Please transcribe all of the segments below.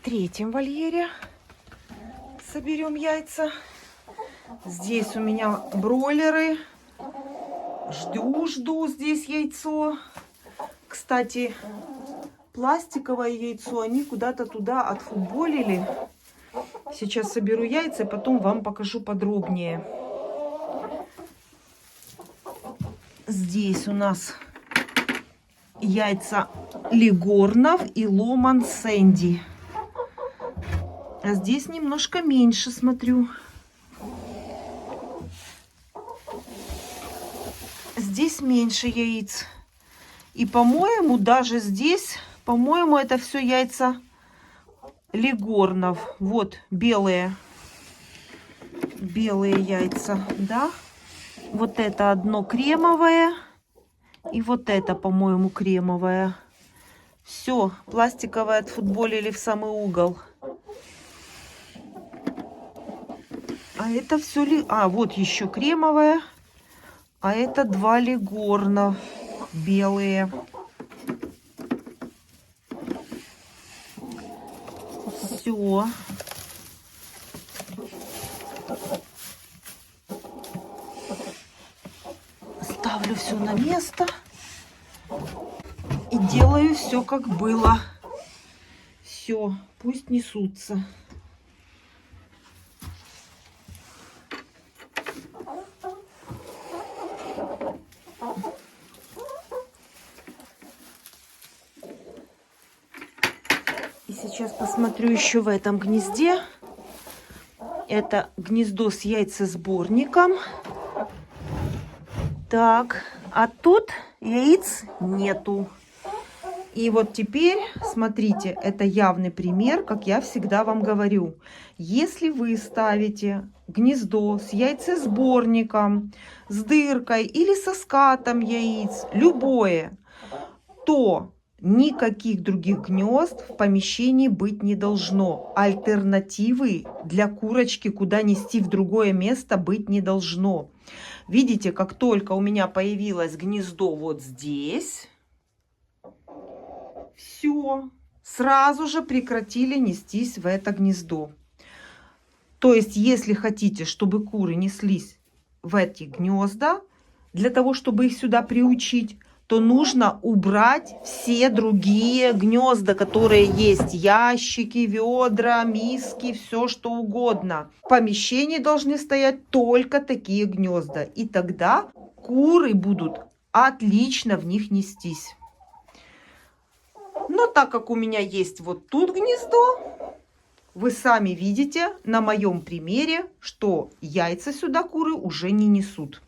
третьем вольере соберем яйца. Здесь у меня бройлеры. Жду здесь яйцо. Кстати, пластиковое яйцо они куда-то туда отфутболили. Сейчас соберу яйца и потом вам покажу подробнее. Здесь у нас яйца Лигорнов и Ломан Сэнди. А здесь немножко меньше, смотрю. Здесь меньше яиц. И, по-моему, даже здесь, по-моему, это все яйца Лигорнов. Вот, белые. Белые яйца, да. Вот это одно кремовое. И вот это, по-моему, кремовое. Все, пластиковое отфутболили в самый угол. А это все ли... А, вот еще кремовое. А это два Лигорна белые. Все. Ставлю все на место. И делаю все, как было. Все, пусть несутся. И сейчас посмотрю еще в этом гнезде. Это гнездо с яйцесборником. Так, а тут яиц нету. И вот теперь, смотрите, это явный пример, как я всегда вам говорю. Если вы ставите гнездо с яйцесборником, с дыркой или со скатом яиц, любое, то никаких других гнезд в помещении быть не должно. Альтернативы для курочки, куда нести в другое место, быть не должно. Видите, как только у меня появилось гнездо вот здесь, все, сразу же прекратили нестись в это гнездо. То есть, если хотите, чтобы куры неслись в эти гнезда, для того, чтобы их сюда приучить, то нужно убрать все другие гнезда, которые есть. Ящики, ведра, миски, все что угодно. В помещении должны стоять только такие гнезда. И тогда куры будут отлично в них нестись. Но так как у меня есть вот тут гнездо, вы сами видите на моем примере, что яйца сюда куры уже не несут.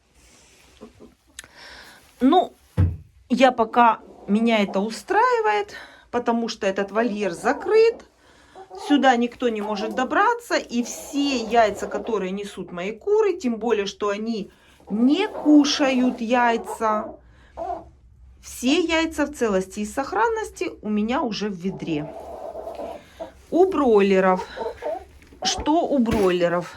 Ну, меня это устраивает, потому что этот вольер закрыт. Сюда никто не может добраться. И все яйца, которые несут мои куры, тем более, что они не кушают яйца, все яйца в целости и сохранности у меня уже в ведре. У бройлеров. Что у бройлеров?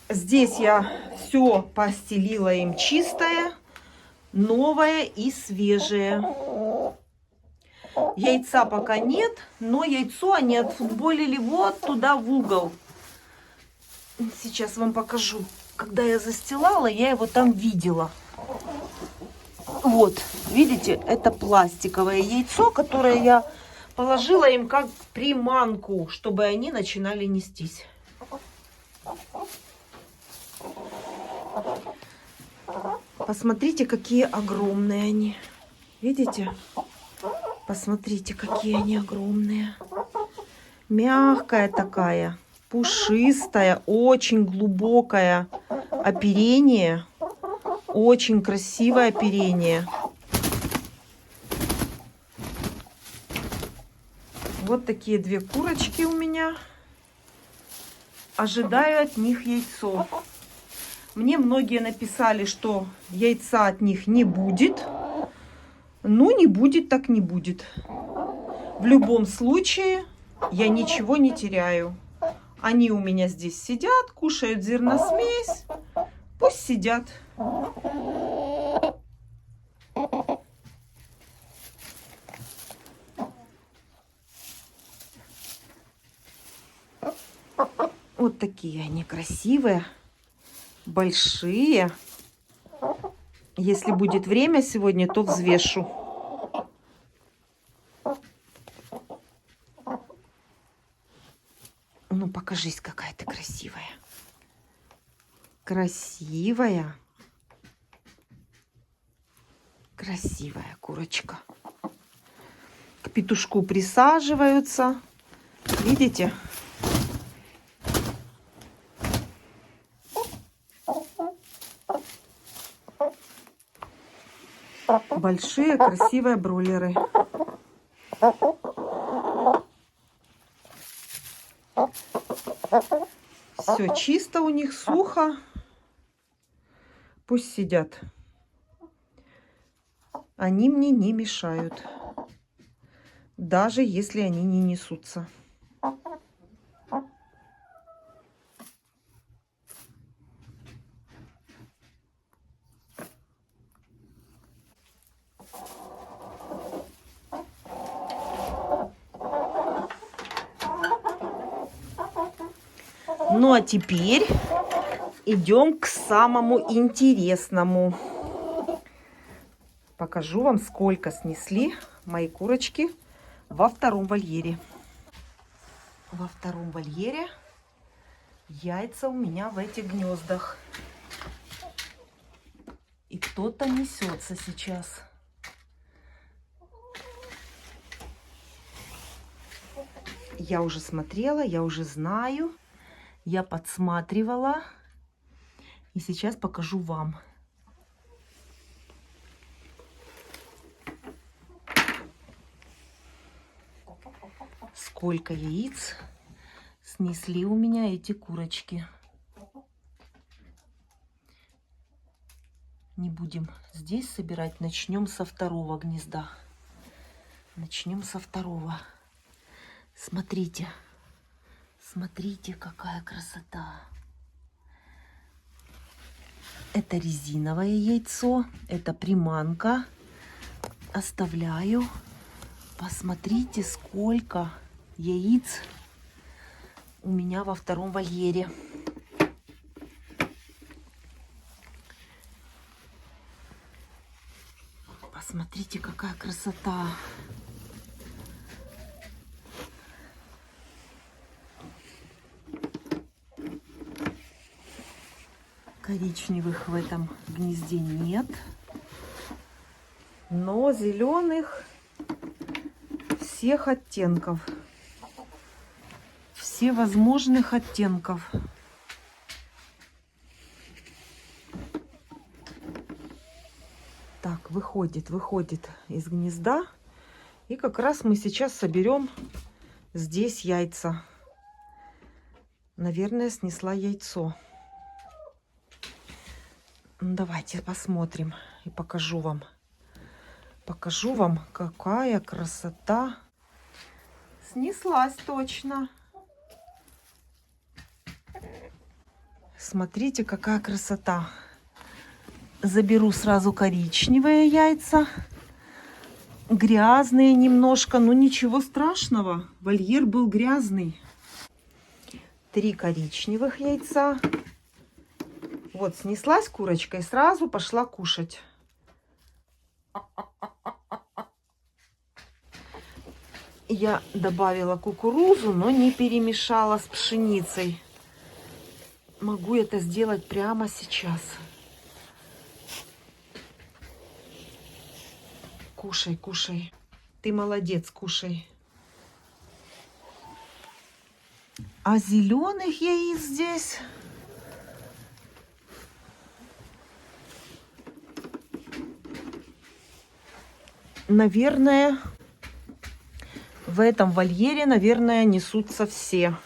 Здесь я все постелила им чистое, новое и свежее. Яйца пока нет, но яйцо они отфутболили вот туда в угол. Сейчас вам покажу. Когда я застилала, я его там видела. Вот, видите, это пластиковое яйцо, которое я положила им как приманку, чтобы они начинали нестись. Посмотрите, какие огромные они. Видите? Посмотрите, какие они огромные. Мягкая такая, пушистая, очень глубокое оперение. Очень красивое оперение. Вот такие две курочки у меня. Ожидаю от них яйцо. Мне многие написали, что яйца от них не будет. Ну, не будет, так не будет. В любом случае, я ничего не теряю. Они у меня здесь сидят, кушают зерносмесь. Пусть сидят. Вот такие они красивые, большие. Если будет время сегодня, то взвешу. Ну, покажись, какая ты красивая. Красивая. Красивая курочка. К петушку присаживаются. Видите? Большие красивые бройлеры. Все чисто у них, сухо. Пусть сидят. Они мне не мешают. Даже если они не несутся. Ну а теперь идем к самому интересному. Покажу вам, сколько снесли мои курочки во втором вольере. Во втором вольере яйца у меня в этих гнездах. И кто-то несется сейчас. Я уже смотрела, я уже знаю. Я подсматривала. И сейчас покажу вам. Сколько яиц снесли у меня эти курочки. Не будем здесь собирать. Начнем со второго гнезда. Начнем со второго. Смотрите. Смотрите, какая красота. Это резиновое яйцо. Это приманка. Оставляю. Посмотрите, сколько яиц у меня во втором вольере. Посмотрите, какая красота. Коричневых в этом гнезде нет. Но зеленых всех оттенков. Всевозможных оттенков. Так, выходит из гнезда. И как раз мы сейчас соберем здесь яйца. Наверное, снесла яйцо. Давайте посмотрим и покажу вам. Покажу вам, какая красота. Снеслась точно. Смотрите, какая красота. Заберу сразу коричневые яйца. Грязные немножко, но ничего страшного. Вольер был грязный. 3 коричневых яйца. Вот, снеслась курочка и сразу пошла кушать. Я добавила кукурузу, но не перемешала с пшеницей. Могу это сделать прямо сейчас. Кушай, кушай. Ты молодец, кушай. А зеленых яиц здесь... Наверное, в этом вольере, наверное, несутся все.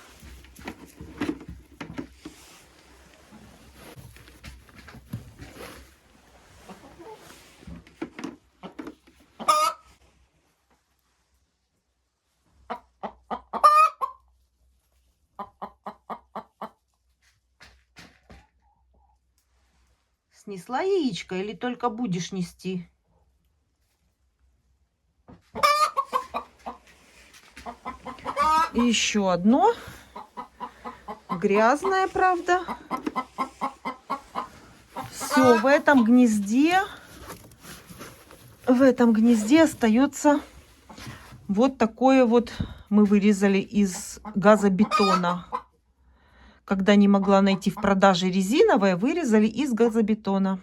Снесла яичко или только будешь нести? И еще одно грязная, правда. Все, в этом гнезде остается вот такое вот, мы вырезали из газобетона. Когда не могла найти в продаже резиновое, вырезали из газобетона.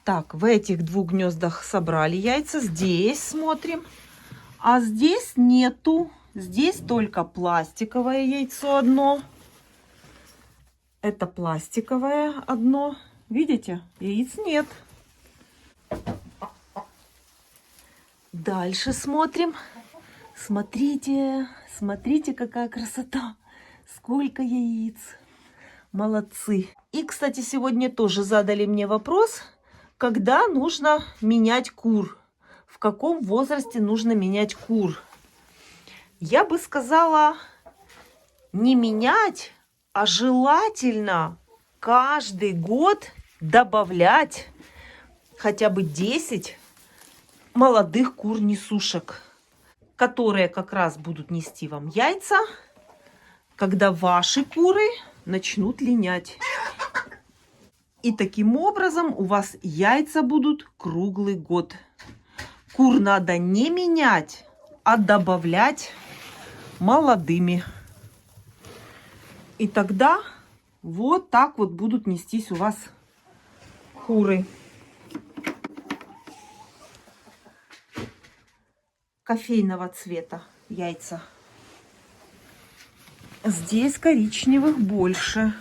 Так, в этих двух гнездах собрали яйца. Здесь смотрим. А здесь нету. Здесь только пластиковое яйцо одно. Это пластиковое одно. Видите? Яиц нет. Дальше смотрим. Смотрите, смотрите, какая красота. Сколько яиц. Молодцы. И, кстати, сегодня тоже задали мне вопрос, когда нужно менять кур. В каком возрасте нужно менять кур? Я бы сказала, не менять, а желательно каждый год добавлять хотя бы 10 молодых кур-несушек, которые как раз будут нести вам яйца, когда ваши куры начнут линять. И таким образом у вас яйца будут круглый год. Кур надо не менять, а добавлять молодыми. И тогда вот так вот будут нестись у вас куры. Кофейного цвета яйца. Здесь коричневых больше.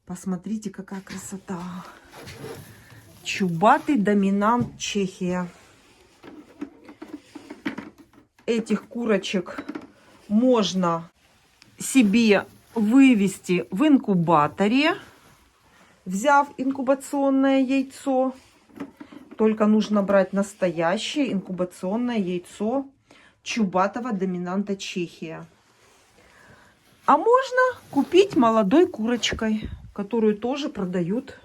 Посмотрите, какая красота. Чубатый доминант Чехия. Этих курочек можно себе вывести в инкубаторе, взяв инкубационное яйцо. Только нужно брать настоящее инкубационное яйцо чубатого доминанта Чехия. А можно купить молодой курочкой, которую тоже продают.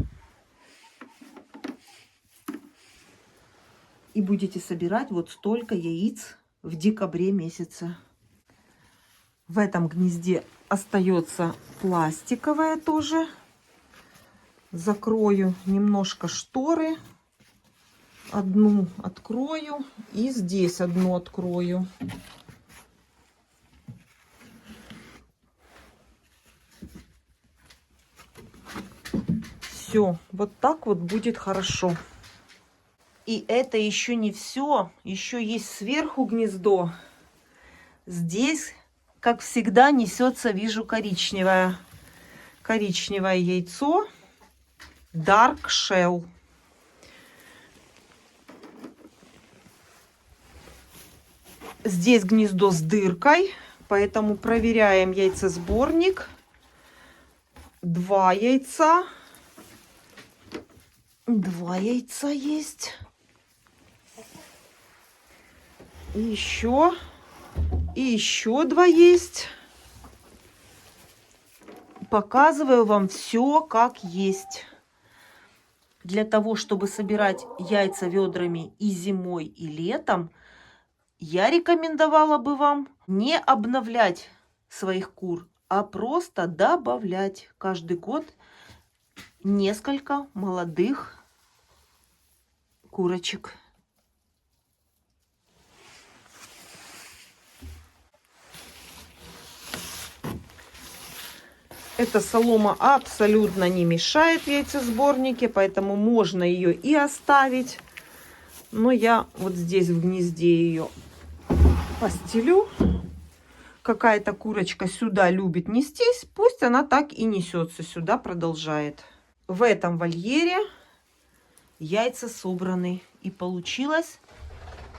И будете собирать вот столько яиц в декабре месяце. В этом гнезде остается пластиковое тоже. Закрою немножко шторы. Одну открою и здесь одну открою. Все, вот так вот будет хорошо. И это еще не все. Еще есть сверху гнездо. Здесь, как всегда, несется, вижу, коричневое. Коричневое яйцо. Dark Shell. Здесь гнездо с дыркой, поэтому проверяем яйцесборник. 2 яйца. 2 яйца есть. И еще 2 есть. Показываю вам все как есть. Для того, чтобы собирать яйца ведрами и зимой, и летом, я рекомендовала бы вам не обновлять своих кур, а просто добавлять каждый год несколько молодых курочек. Эта солома абсолютно не мешает в яйцесборнике, поэтому можно ее и оставить. Но я вот здесь в гнезде ее постелю. Какая-то курочка сюда любит нестись, пусть она так и несется сюда, продолжает. В этом вольере яйца собраны, и получилось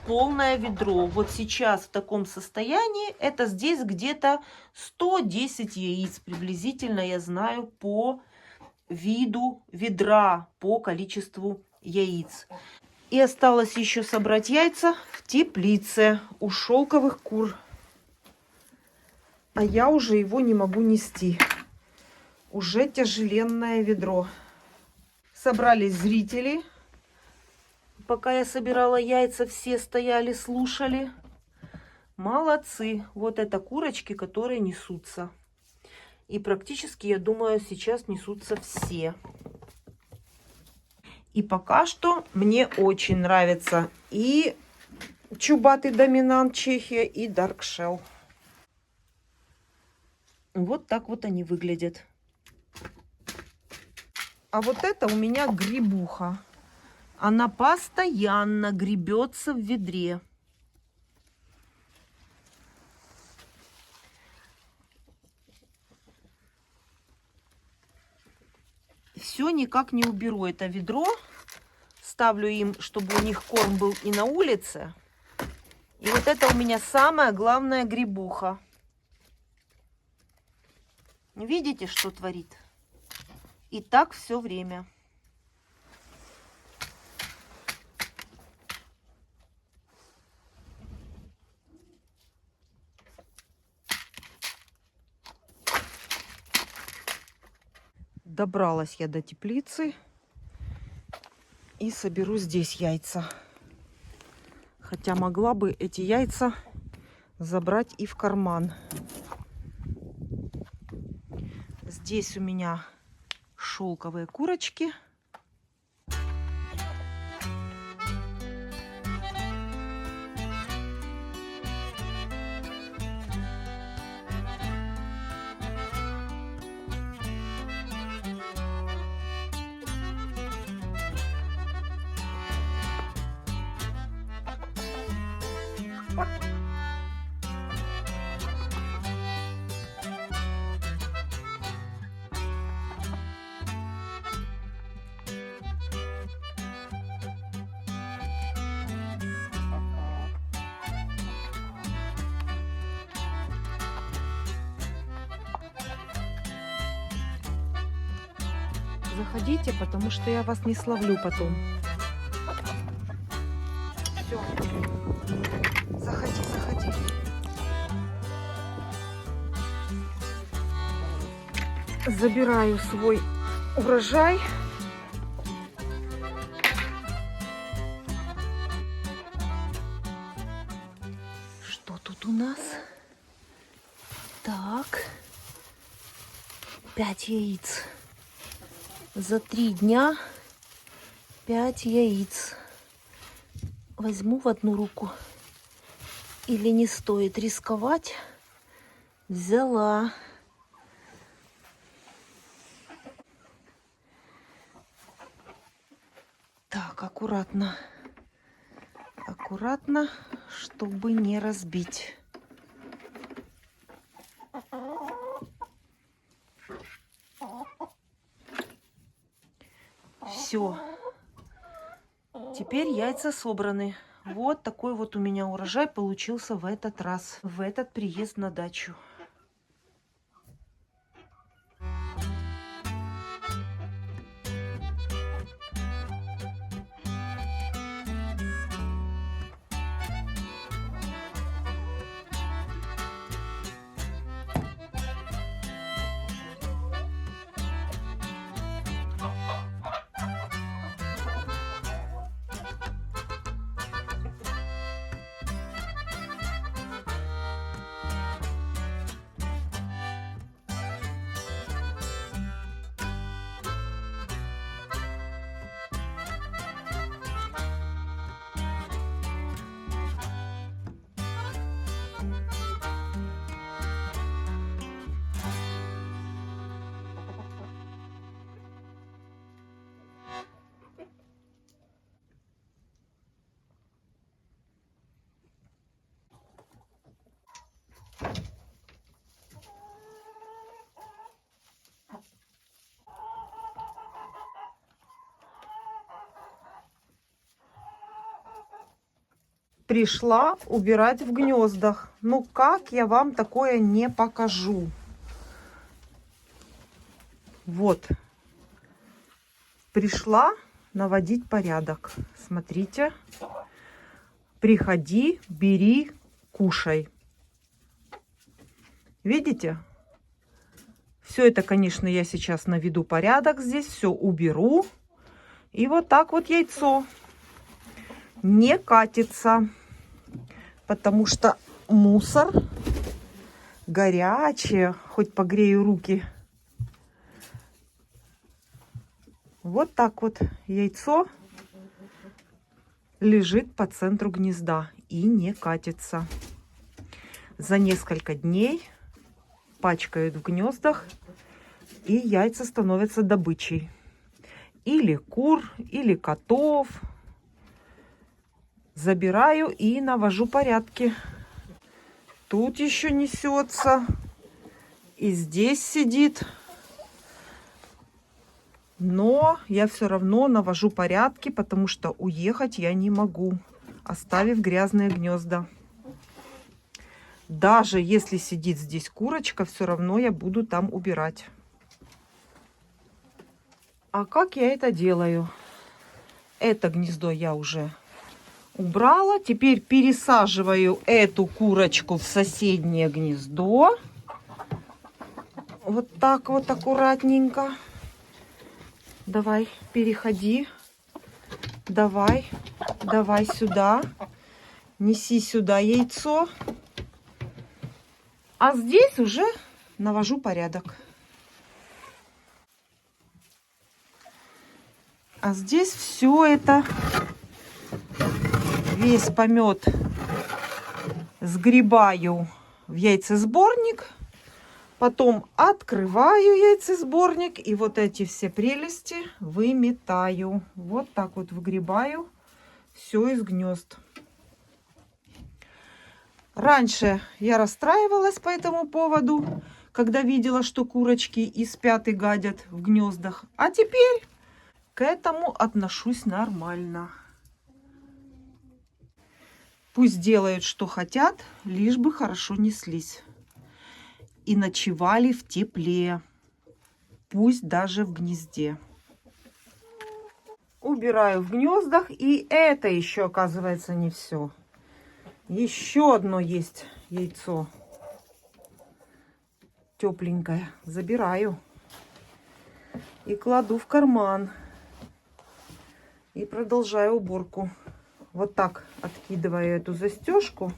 полное ведро. Вот сейчас в таком состоянии, это здесь где-то 110 яиц приблизительно, я знаю, по виду ведра, по количеству яиц. И осталось еще собрать яйца в теплице у шелковых кур. А я уже его не могу нести. Уже тяжеленное ведро. Собрались зрители. Пока я собирала яйца, все стояли, слушали. Молодцы. Вот это курочки, которые несутся. И практически, я думаю, сейчас несутся все. И пока что мне очень нравится и чубатый доминант Чехия, и Dark Shell. Вот так вот они выглядят. А вот это у меня грибуха. Она постоянно гребется в ведре. Все никак не уберу это ведро. Ставлю им, чтобы у них корм был и на улице. И вот это у меня самая главная грибуха. Видите, что творит? И так все время. Добралась я до теплицы и соберу здесь яйца. Хотя могла бы эти яйца забрать и в карман. Здесь у меня шелковые курочки. Заходите, потому что я вас не словлю потом. Все. Заходи, заходи. Забираю свой урожай. Что тут у нас? Так. 5 яиц. За 3 дня 5 яиц. Возьму в одну руку. Или не стоит рисковать? Взяла. Так, аккуратно. Аккуратно, чтобы не разбить. Все. Теперь яйца собраны. Вот такой вот у меня урожай получился в этот раз, в этот приезд на дачу. Пришла убирать в гнездах. Ну как я вам такое не покажу? Вот. Пришла наводить порядок. Смотрите. Приходи, бери, кушай. Видите? Все это, конечно, я сейчас наведу порядок здесь. Все уберу. И вот так вот яйцо. не катится, потому что мусор горячий, хоть погрею руки. Вот так вот яйцо лежит по центру гнезда и не катится. За несколько дней пачкают в гнездах, и яйца становятся добычей. Или кур, или котов. Забираю и навожу порядки. Тут еще несется. И здесь сидит. Но я все равно навожу порядки, потому что уехать я не могу, оставив грязные гнезда. Даже если сидит здесь курочка, все равно я буду там убирать. А как я это делаю? Это гнездо я уже убрала. Теперь пересаживаю эту курочку в соседнее гнездо. Вот так вот аккуратненько. Давай, переходи. Давай, давай сюда. Неси сюда яйцо. А здесь уже навожу порядок. А здесь все это, весь помет сгребаю в яйцесборник. Потом открываю яйцесборник и вот эти все прелести выметаю. Вот так вот выгребаю все из гнезд. Раньше я расстраивалась по этому поводу, когда видела, что курочки и спят, и гадят в гнездах. А теперь к этому отношусь нормально. Пусть делают, что хотят, лишь бы хорошо неслись. И ночевали в тепле, пусть даже в гнезде. Убираю в гнездах, и это еще, оказывается, не все. Еще одно есть яйцо. Тепленькое. Забираю. И кладу в карман. И продолжаю уборку. Вот так откидываю эту застежку.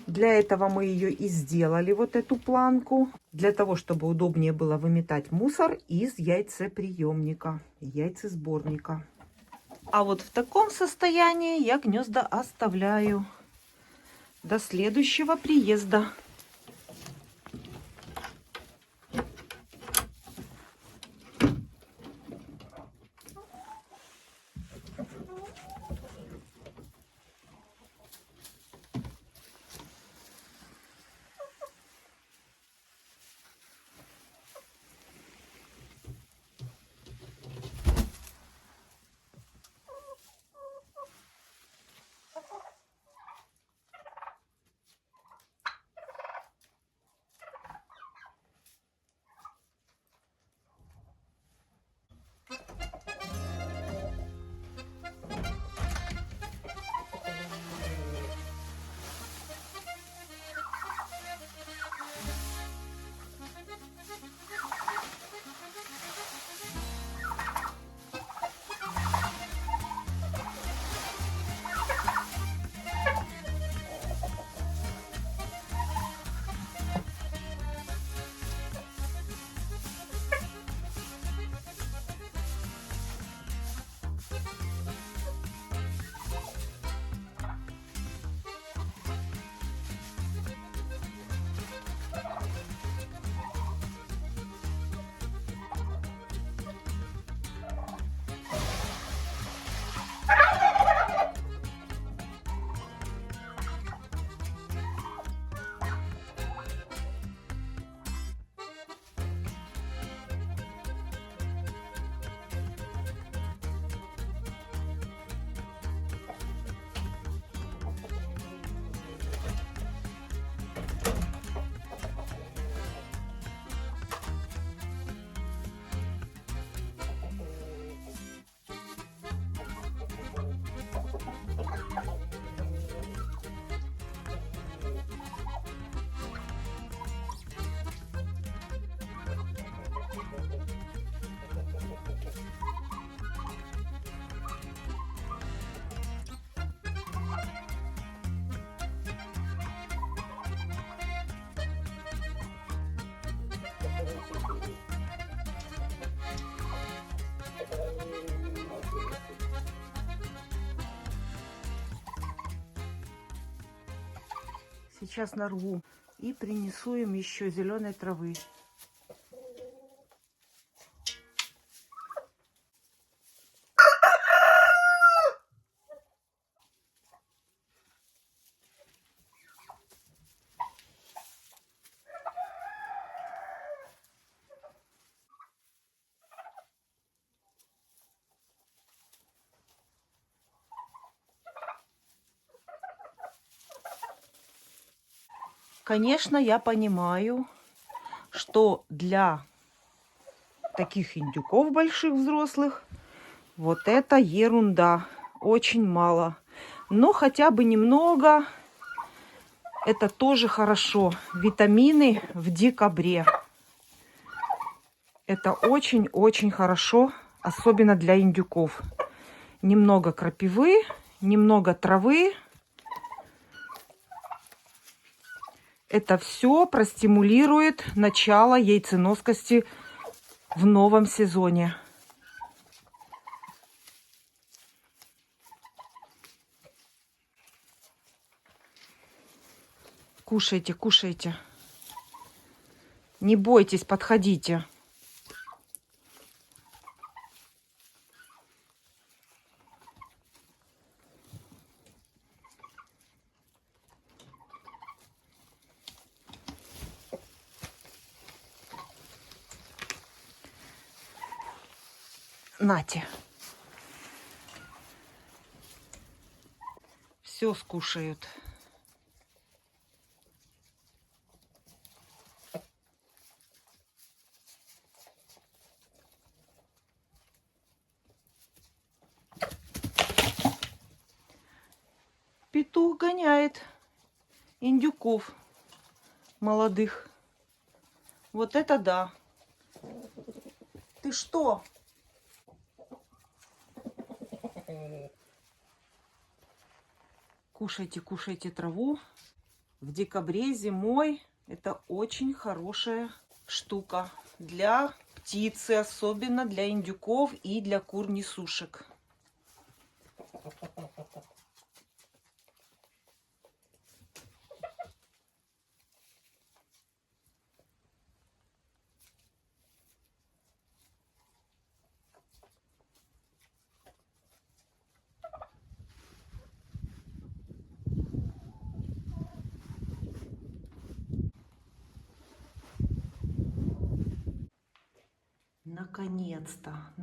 Для этого мы ее и сделали, вот эту планку. Для того, чтобы удобнее было выметать мусор из яйцеприемника, яйцесборника. А вот в таком состоянии я гнезда оставляю до следующего приезда. сейчас нарву и принесу им еще зеленой травы. Конечно, я понимаю, что для таких индюков больших взрослых вот это ерунда, очень мало. Но хотя бы немного, это тоже хорошо. Витамины в декабре. Это очень-очень хорошо, особенно для индюков. Немного крапивы, немного травы. Это все простимулирует начало яйценоскости в новом сезоне. Кушайте, кушайте. Не бойтесь, подходите. Нате. Все скушают. Петух гоняет индюков молодых. Вот это да. Ты что? Кушайте, кушайте траву. В декабре зимой это очень хорошая штука для птицы, особенно для индюков и для кур-несушек.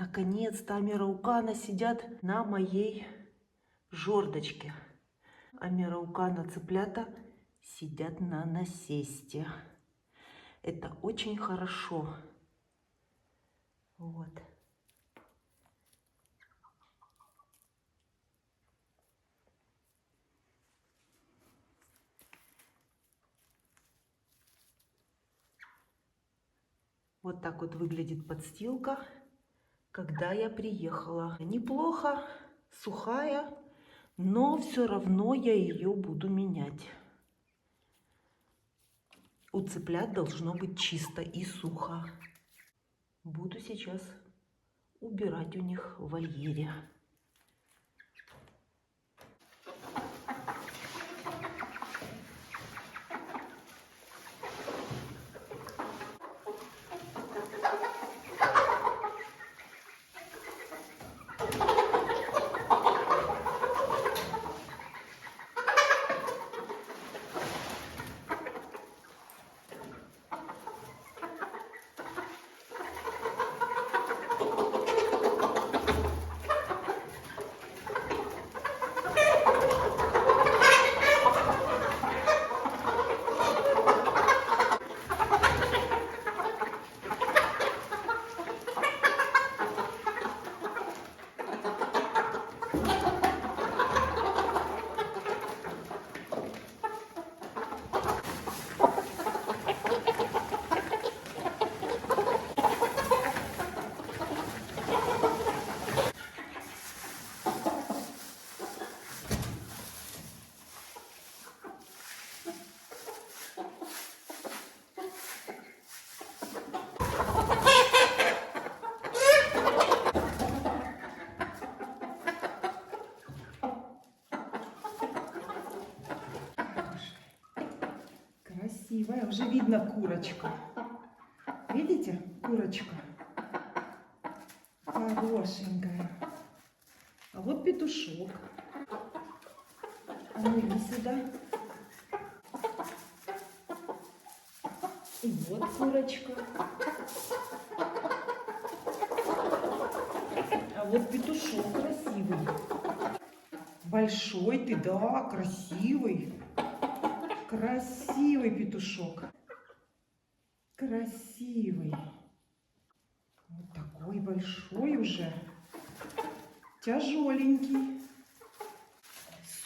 Наконец-то амираукана сидят на моей жердочке. Амираукана цыплята сидят на насесте. Это очень хорошо. Вот. Вот так вот выглядит подстилка, когда я приехала. Неплохо, сухая, но все равно я ее буду менять. У цыплят должно быть чисто и сухо. Буду сейчас убирать у них в вольере. уже видно курочка. Видите? Курочка. Хорошенькая. А вот петушок. А ну иди сюда. И вот курочка. А вот петушок красивый. Большой ты, да, красивый. Красивый петушок. Красивый. Вот такой большой уже. Тяжеленький.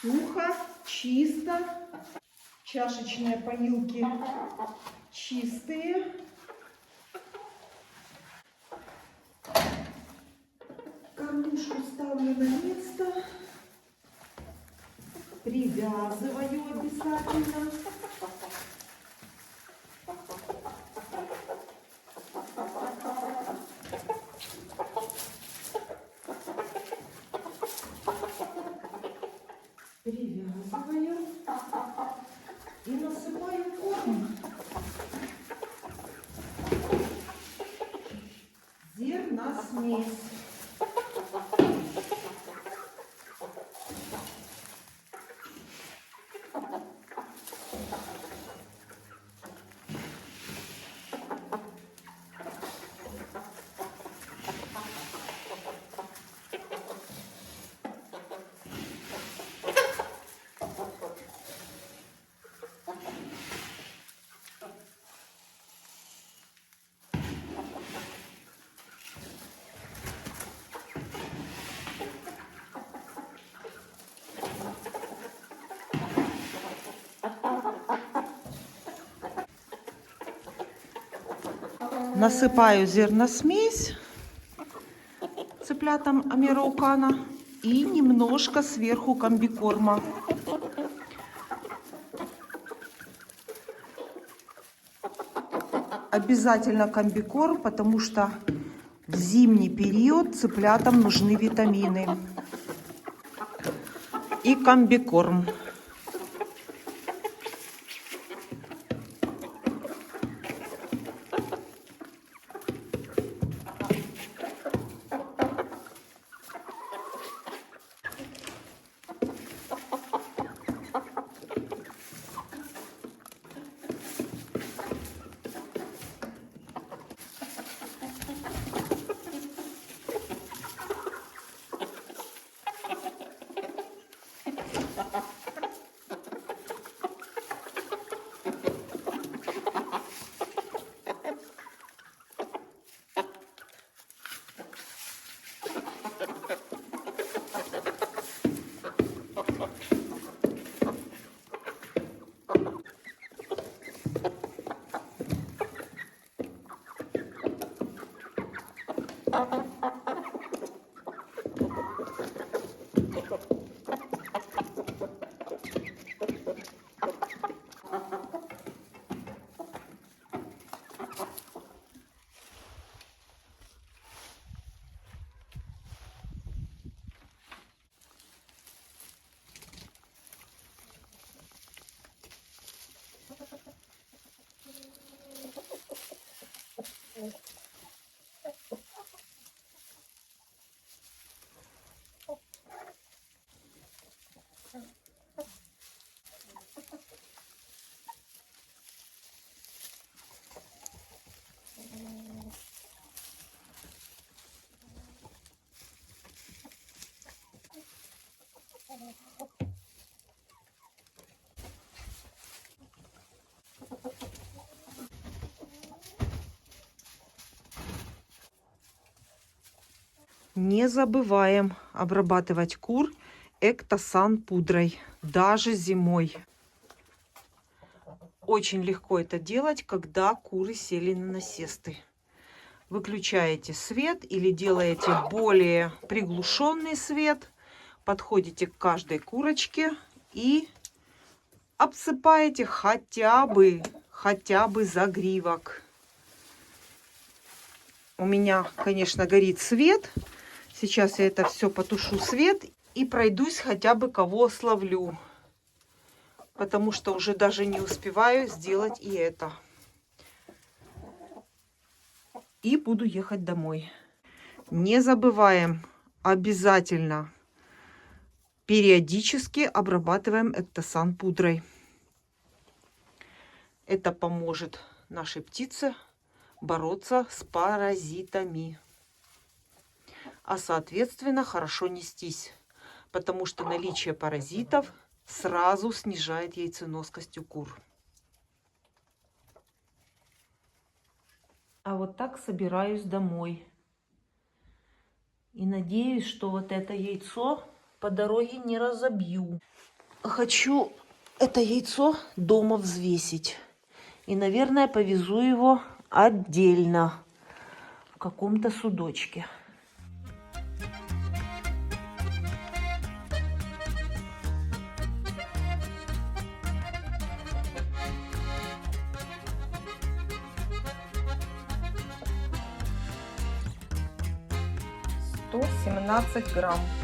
Сухо, чисто. Чашечные поилки чистые. Кормушку ставлю на место. Привязываю обязательно. Привязываю и насыпаю корм. Зерносмесь. Насыпаю зерносмесь цыплятам Американо и немножко сверху комбикорма. Обязательно комбикорм, потому что в зимний период цыплятам нужны витамины. И комбикорм. Не забываем обрабатывать кур Эктосан пудрой, даже зимой. Очень легко это делать, когда куры сели на насесты. Выключаете свет или делаете более приглушенный свет, подходите к каждой курочке и обсыпаете хотя бы загривок. У меня, конечно, горит свет. Сейчас я это все потушу свет и пройдусь, хотя бы кого словлю. потому что уже даже не успеваю сделать и это. И буду ехать домой. Не забываем, обязательно периодически обрабатываем Эктосан пудрой. Это поможет нашей птице бороться с паразитами. А соответственно хорошо нестись, потому что наличие паразитов сразу снижает яйценоскость у кур. А вот так собираюсь домой. И надеюсь, что вот это яйцо по дороге не разобью. Хочу это яйцо дома взвесить. И, наверное, повезу его отдельно в каком-то судочке. «117 грамм».